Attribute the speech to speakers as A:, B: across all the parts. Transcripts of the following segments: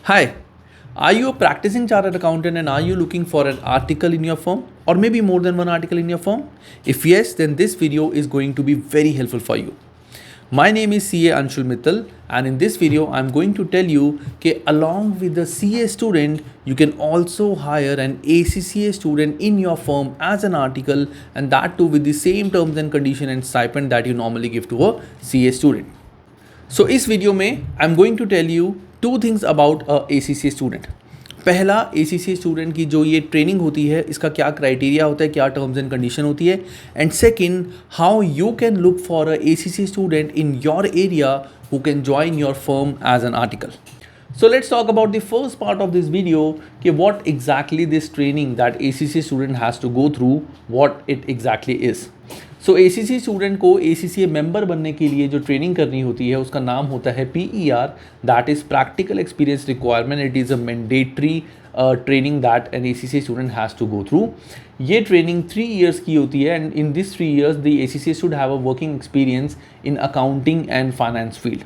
A: Hi, are you a practicing chartered accountant and are you looking for an article in your firm or maybe more than one article in your firm? If yes, then this video is going to be very helpful for you. My name is CA Anshul Mittal and in this video I'm going to tell you that along with the CA student you can also hire an ACCA student in your firm as an article, and that too with the same terms and condition and stipend that you normally give to a CA student. सो इस video में I am going to tell you two things about a ACCA student. पहला, ACCA student की जो ये training होती है इसका क्या क्राइटेरिया होता है, क्या टर्म्स एंड कंडीशन होती है, and second how you can look for a ACCA student in your area who can join your firm as an article. So let's talk about the first part of this video, कि what exactly this training that ACCA student has to go through, what it exactly is. So ACCA student को ACCA member बनने के लिए जो training करनी होती है उसका नाम होता है PER, that is Practical Experience Requirement. It is a mandatory training that an ACCA student has to go through. ये ट्रेनिंग 3 years की होती है and in this 3 years the ACCA should have a working experience in accounting and finance field.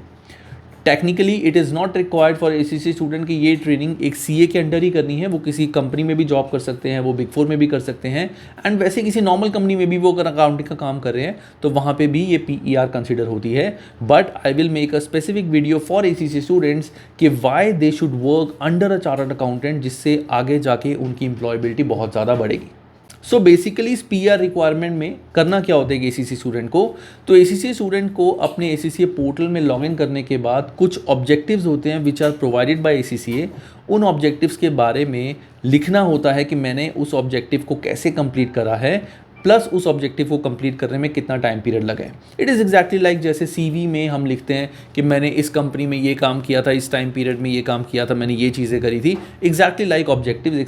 A: Technically it is not required for ACCA student की ये training एक CA के under ही करनी है. वो किसी कंपनी में भी जॉब कर सकते हैं, वो बिग 4 में भी कर सकते हैं, एंड वैसे किसी नॉर्मल कंपनी में भी वो अगर अकाउंटिंग का काम कर रहे हैं तो वहाँ पे भी ये PER कंसिडर होती है. But I will make a specific video for ACCA students कि why they should work under a chartered accountant, जिससे आगे जाके उनकी एम्प्लॉयबिलिटी बहुत ज़्यादा बढ़ेगी. सो बेसिकली इस PER रिक्वायरमेंट में करना क्या होता है ACCA स्टूडेंट को, तो ACCA स्टूडेंट को अपने ACCA पोर्टल में लॉग इन करने के बाद कुछ ऑब्जेक्टिव्स होते हैं which are provided by ACCA. उन ऑब्जेक्टिव्स के बारे में लिखना होता है कि मैंने उस ऑब्जेक्टिव को कैसे कंप्लीट करा है, प्लस उस ऑब्जेक्टिव को कंप्लीट करने में कितना टाइम पीरियड लगा है. इट इज़ एग्जैक्टली लाइक जैसे CV में हम लिखते हैं कि मैंने इस कंपनी में ये काम किया था, इस टाइम पीरियड में ये काम किया था, मैंने ये चीज़ें करी थी. एग्जैक्टली लाइक ऑब्जेक्टिव एक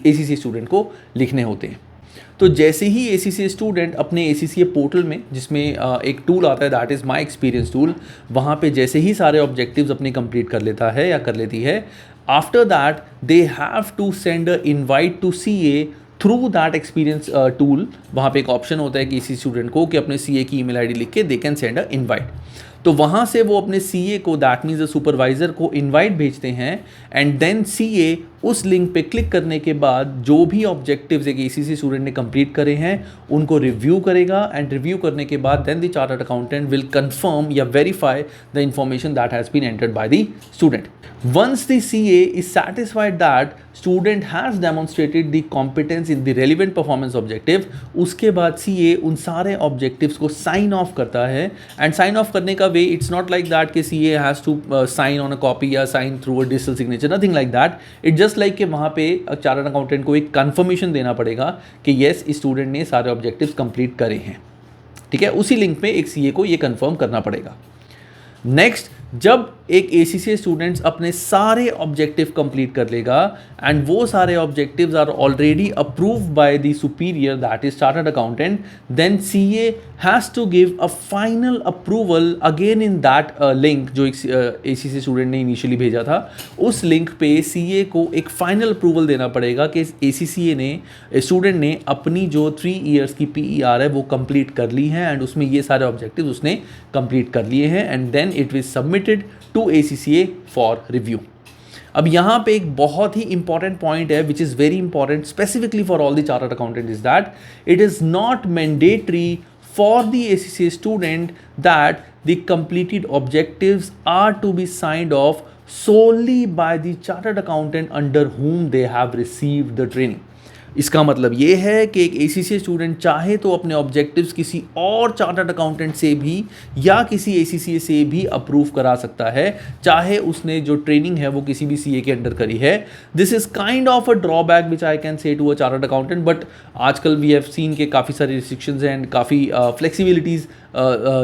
A: ACCA स्टूडेंट को लिखने होते हैं. तो जैसे ही ACCA स्टूडेंट अपने ACCA पोर्टल में, जिसमें एक टूल आता है that is my experience tool, वहाँ पे जैसे ही सारे ऑब्जेक्टिव्स अपने कंप्लीट कर लेता है या कर लेती है, after that they have to send a invite to CA through that experience tool. वहाँ पे एक ऑप्शन होता है कि इसी स्टूडेंट को कि अपने CA की ईमेल ID लिख के they can send a invite. तो वहाँ से वो अपने CA को, दैट मीन्स द सुपरवाइज़र को इनवाइट भेजते हैं, एंड देन CA उस लिंक पे क्लिक करने के बाद जो भी ऑब्जेक्टिव्स एक ACCA स्टूडेंट ने कंप्लीट करे हैं उनको रिव्यू करेगा, एंड रिव्यू करने के बाद then the chartered accountant will confirm या verify the information that has been entered by the student. Once the CA is satisfied that student has demonstrated the competence in the relevant performance objective, उसके बाद CA उन सारे objectives को sign off करता है. And sign off करने का way it's not like that कि CA has to sign on a copy या sign through a digital signature, nothing like that. It just like कि वहाँ पे चार्टर्ड अकाउंटेंट को एक कन्फर्मेशन देना पड़ेगा कि येस इस स्टूडेंट ने सारे ऑब्जेक्टिव्स कंप्लीट करे हैं. ठीक है, उसी लिंक पे एक CA को ये कन्फर्म करना पड़ेगा. नेक्स्ट, जब एक ACCA स्टूडेंट्स अपने सारे ऑब्जेक्टिव कंप्लीट कर लेगा एंड वो सारे objectives are already approved by the superior that is chartered accountant, then CA has to give a final approval again in that link जो एक ACCA स्टूडेंट ने इनिशियली भेजा था. उस लिंक पे CA को एक फाइनल अप्रूवल देना पड़ेगा कि ACCA ने, स्टूडेंट ने अपनी जो 3 years की PER है वो कंप्लीट कर ली है, एंड उसमें ये सारे ऑब्जेक्टिव उसने कंप्लीट कर लिए हैं, and then it will submitted to ACCA for review. अब यहाँ पे एक बहुत ही इंपॉर्टेंट पॉइंट है which is very important specifically for all the chartered accountant, is that it is not mandatory for the ACCA student that the completed objectives are to be signed off solely by the chartered accountant under whom they have received the training. इसका मतलब ये है कि एक ACCA student चाहे तो अपने objectives किसी और चार्टर्ड अकाउंटेंट से भी या किसी ACCA से भी अप्रूव करा सकता है, चाहे उसने जो ट्रेनिंग है वो किसी भी CA के अंडर करी है. This is kind of a drawback which I can say to a chartered accountant, but आजकल वी हैव सीन के काफ़ी सारे रिस्ट्रिक्शंस हैं एंड काफ़ी फ्लेक्सिबिलिटीज़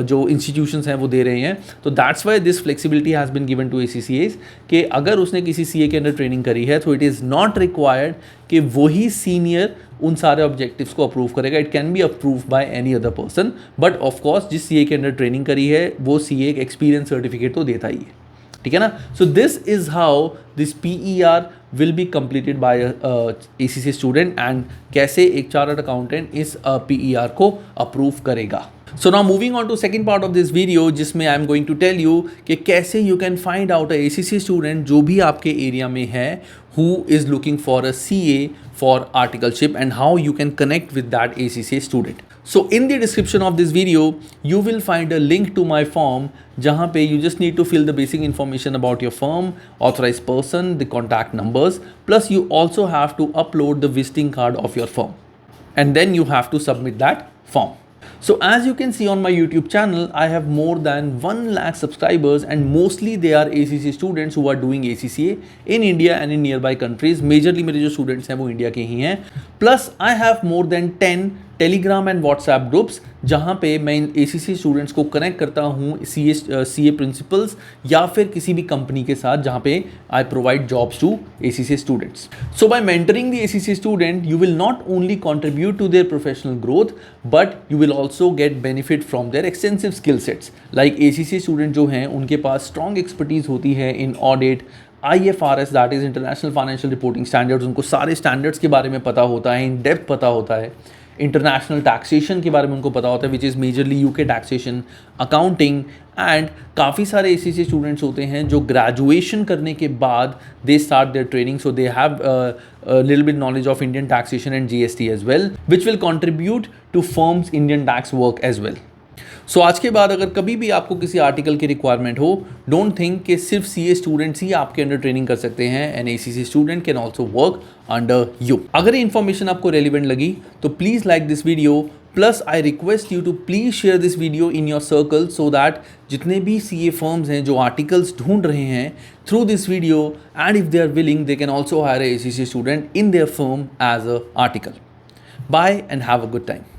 A: जो इंस्टीट्यूशंस हैं वो दे रहे हैं. तो that's why this flexibility has been given to ACCAs कि अगर उसने किसी CA के अंडर ट्रेनिंग करी है तो इट इज़ नॉट रिक्वायर्ड कि वही सीनियर उन सारे ऑब्जेक्टिव्स को अप्रूव करेगा. It can be approve by any other person, but of course जिस CA के अंडर ट्रेनिंग करी है वो CA एक एक्सपीरियंस सर्टिफिकेट तो देता ही है. ठीक है ना. So this is how this PER will be completed by ACCA student and कैसे एक चार्टर्ड अकाउंटेंट इस PER को अप्रूव करेगा. So now moving on to second part of this video जिसमें I am going to tell you कि कैसे you can find out a ACCA student जो भी आपके एरिया में है who is looking for a CA for articleship and how you can connect with that ACCA student. So in the description of this video you will find a link to my form जहाँ पे you just need to fill the basic information about your firm, authorized person, the contact numbers, plus you also have to upload the visiting card of your firm and then you have to submit that form. So as you can see on my YouTube channel, I have more than 1 lakh subscribers and mostly they are ACCA students who are doing ACCA in India and in nearby countries. Majorly मेरे जो students हैं वो India के ही हैं. Plus I have more than 10 Telegram and WhatsApp groups जहाँ पे मैं इन ACCA students को कनेक्ट करता हूँ CA प्रिंसिपल्स या फिर किसी भी कंपनी के साथ जहाँ पे I provide jobs to ACCA students. So by mentoring the ACCA student you will not only contribute to their professional growth but you will also get benefit from their extensive skill sets. Like ACCA student जो हैं उनके पास strong expertise होती है in audit, IFRS that is international financial reporting standards. उनको सारे standards के बारे में पता होता है, इन डेप्थ पता होता है. इंटरनेशनल टैक्सेशन के बारे में उनको पता होता है which is majorly UK taxation, accounting. And काफ़ी सारे ACCA स्टूडेंट्स होते हैं जो ग्रेजुएशन करने के बाद they start their training, so they have little bit knowledge of Indian taxation and GST as well which will contribute to firms Indian tax work as well. So आज के बाद अगर कभी भी आपको किसी आर्टिकल की रिक्वायरमेंट हो, डोंट थिंक कि सिर्फ CA स्टूडेंट्स ही आपके अंडर ट्रेनिंग कर सकते हैं. And ACCA student can also work under you. अगर ये इन्फॉर्मेशन आपको रेलिवेंट लगी तो please like this video. Plus I request you to please share this video in your circle so that जितने भी CA फर्म्स हैं जो आर्टिकल्स ढूंढ रहे हैं through this video and if they are willing they can also hire ACCA student in their firm as a article. Bye and have a good time.